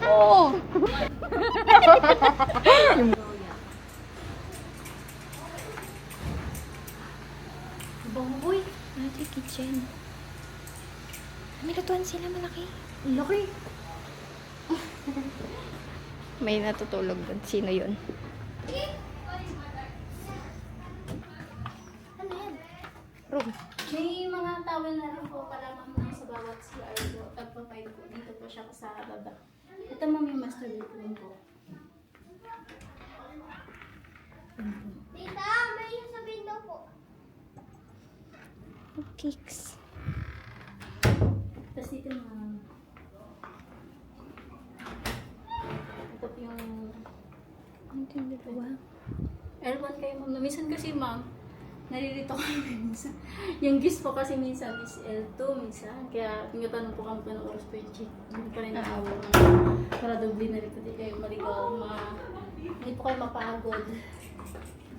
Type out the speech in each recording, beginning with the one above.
Oo. Bongboy, natin kitchen. May lutuan sila malaki. Laki. May natutulog doon. Sino yun? Ano yan? Room. May mga towel na rin po para mga sa bawat CR po. Tagpa-5 po. Dito po siya sa baba. Ito ma'am yung master bedroom po. Tita, may sabihin daw po. Cakes. Tapos dito ma'am. Ito po yung Ano yung dalawa? L1 kayo ma'am. Minsan kasi ma'am, nalilito kami minsan. Yung gis po kasi minsan is L2 minsan. Kaya tinatanong po kami kung oras po yung check. Hindi pa rin nakawa. Para doble na rin hindi kayo maligaw. Hindi po kayo mapagod.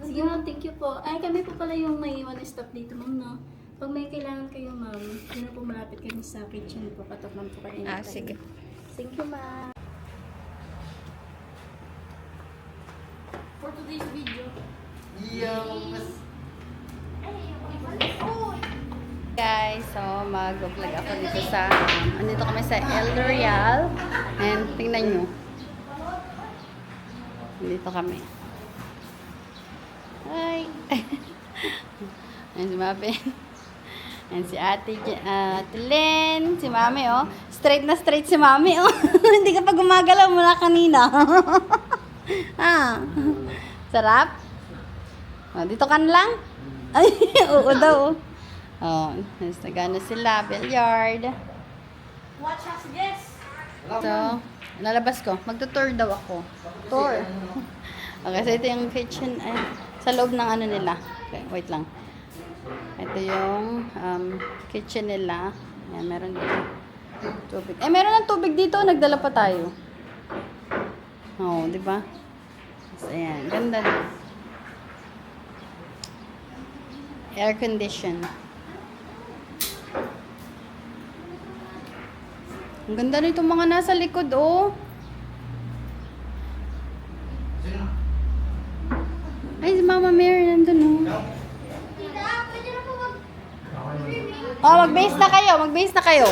Sige ma'am, thank you po. Ay, kami po pala yung may one stop dito ma'am, no? Pag may kailangan kayo ma'am, hindi na po malapit kami sa kitchen po. Katok lang po kayo. Ah, sige. Thank you ma'am. For today's video, Guys, so mag-vlog ako dito sa andito kami sa El Royale and tingnan nyo dito kami hi and si Mami and si Ate Len, si Mami oh straight na straight si Mami oh hindi ka pa gumagalaw mula kanina ah sarap oh, dito ka na lang ay oo daw oh, nagana sila, billiard. watch us, yes! So, lalabas ko. Magtutour daw ako. Tour. Okay, so ito yung kitchen. Ay, sa loob ng ano nila. Okay, wait lang. Ito yung kitchen nila. Ayan, meron dito. Tubig. Eh, meron ng tubig dito. Nagdala pa tayo. Oo, di ba? So, ayan. Ganda na. Air condition. Ang ganda nito mga nasa likod, oh. Ay, si Mama Mary nandun, oh. Tita, pwede na po Oh, mag-base na kayo. Mag-base na kayo.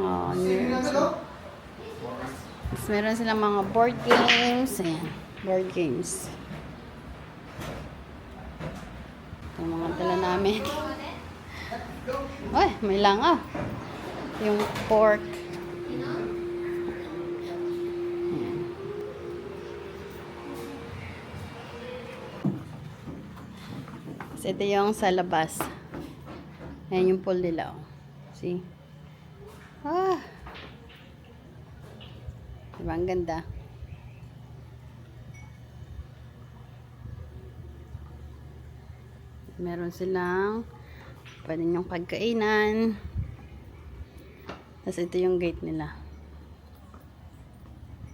Oh, yes. Tapos meron silang mga board games. Ayan, board games. Ito yung mga dala namin. Ay, may langaw. Yung pork. Ayan. So, ito yung sa labas. Ayan yung pool nila. Oh. See? Ah. Diba, ang ganda. Meron silang pwede nyong pagkainan. Tapos ito yung gate nila.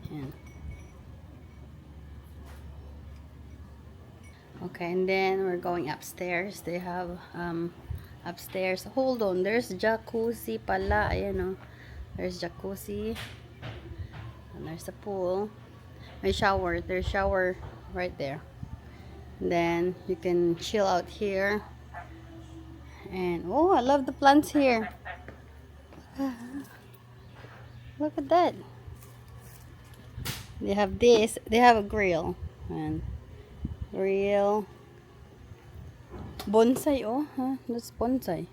Ayan. Okay, and then we're going upstairs. They have upstairs. Hold on, there's jacuzzi pala. Ayan o. There's jacuzzi. And there's a pool. May shower. There's shower right there. And then you can chill out here. And oh, I love the plants here. Look at that. They have this. They have a grill. And grill. Bonsai, oh. Huh? That's bonsai.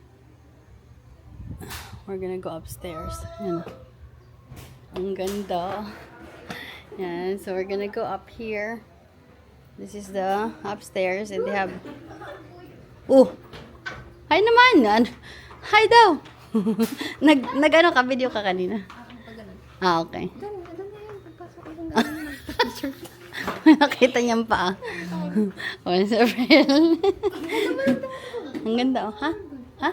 We're gonna go upstairs. Yan. Ang ganda. Yan. So we're gonna go up here. This is the upstairs. And they have... Oh! Hi naman! Hi daw! Nag-ano ka? Video ka kanina? Ah, okay. Nakita niyang pa. Oh, sa real. Ang ganda, oh. Ha? Ha?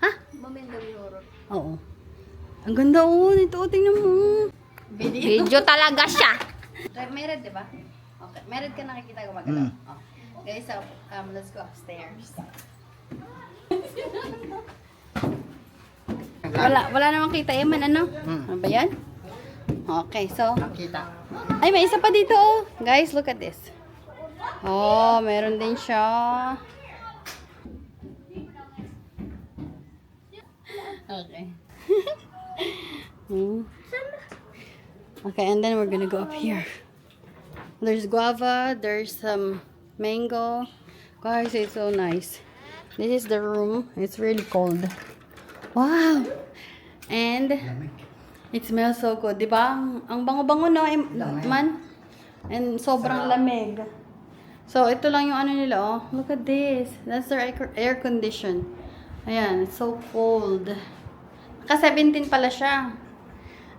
Ha? Oo. Ang ganda, oh. Dito, tingnan mo. Video talaga siya. May red, diba? Okay. May red ka nakikita gumagalaw. Oh. Guys, so, let's go upstairs. Wala namang kita, Eman, ano? Ano ba yan? Okay, so. Nakita. Ay, may isa pa dito, oh. Guys, look at this. Oh, meron din siya. Okay. Okay, and then we're gonna go up here. There's guava, there's some mango. Guys, it's so nice. This is the room. It's really cold. Wow! And it smells so good. Diba? Ang bango-bango, no, man? And sobrang lamig. So, ito lang yung ano nila, oh. Look at this. That's their air condition. Ayan, it's so cold. Naka-17 pala siya.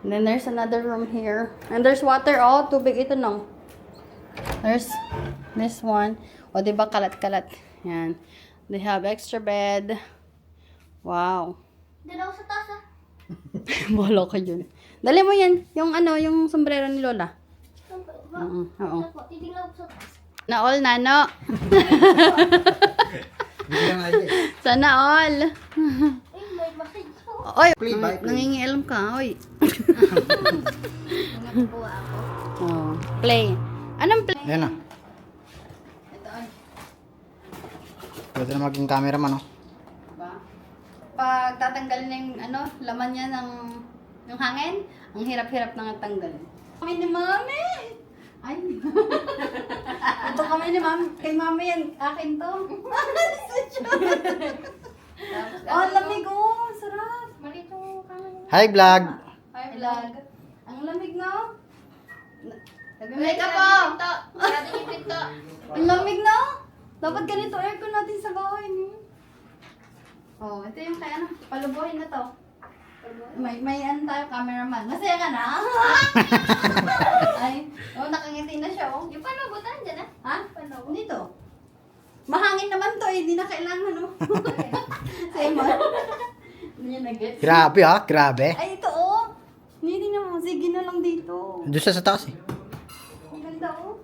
And then there's another room here. And there's water, oh. Tubig ito, no. There's this one. O, diba, kalat-kalat. Ayan. They have extra bed. Wow. Doon ako sa taas, ah. Bolo ka dyan. Dali mo yan. Yung ano, yung sombrero ni Lola. Oo. Titignan ko sa taas. Na all na, no? Bigyan nga dyan. Sana all. Ay, may message po. Oy, Play by play. nangingialam ka, oy. Nagbuha ako. Oh, play. Anong play? Ayan na. Ito, ay. Pwede na maging cameraman, no? Diba? Pag tatanggalin na yung ano, laman niya ng yung hangin, ang hirap-hirap na nga tanggalin. Kami ni Mami! Ay, ito kami ni Mami. Kay Mami yan, akin to. Oh, lamig oh, sarap. Malito ka. Hi, vlog! Hi, vlog. Ang lamig na. Balik ka po! Sarado yung pinto. Ang lamig na. Dapat ganito aircon natin sa bahay niyo. Oh, ito yung kaya ano, palubuhin na to. May ano tayo, cameraman. Masaya ka na? Ay, oh, nakangiti na siya, oh. Yung panabutan dyan ah. Ha? Dito. Mahangin naman to, eh. Di na kailangan, no? Sa'yo mo. Hindi niya nag-gets. Grabe, ha? Grabe. Ay, ito, oh. Hindi na mo. Sige na lang dito. Doon siya sa taas, eh. Ang ganda, oh.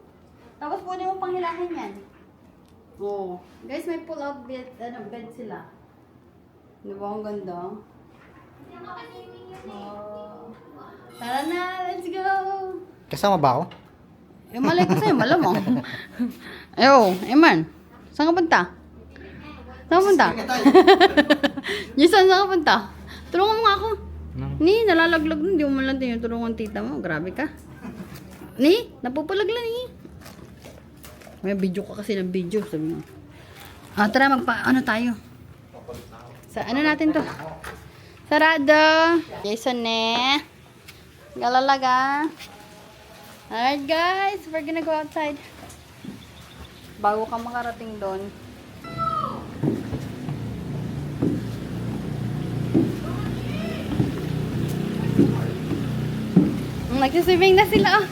Tapos pwede mo panghilahin yan. Oh. Guys, may pull-out bed, bed sila. Di ba? Ang ganda. Oh. Tara na, let's go! Kasama ba ako? Yung malay ko sa'yo, malamang. Ayo, Eman. Saan ka punta? Saan ka punta? Jason, saan ka punta? Tulungan mo nga ako. Ni, nalalaglag nun. Di mo man lang tinutulungan tita mo. Grabe ka. Ni, napupulag lang ni. May video ka kasi ng video. Sabi mo. Ah, tara, ano tayo? Sa ano natin to? Sarado. Jason ne. Galalaga. Alright guys, we're gonna go outside. Bago ka makarating doon. Nagsiswimming na sila.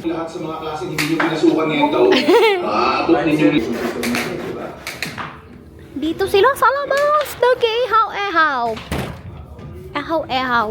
Lahat sa mga klase hindi nyo pinasukan ngayong taon. Abot ninyo rin. Dito sila sa labas. Nag-ihaw-ehaw. Ehaw-ehaw.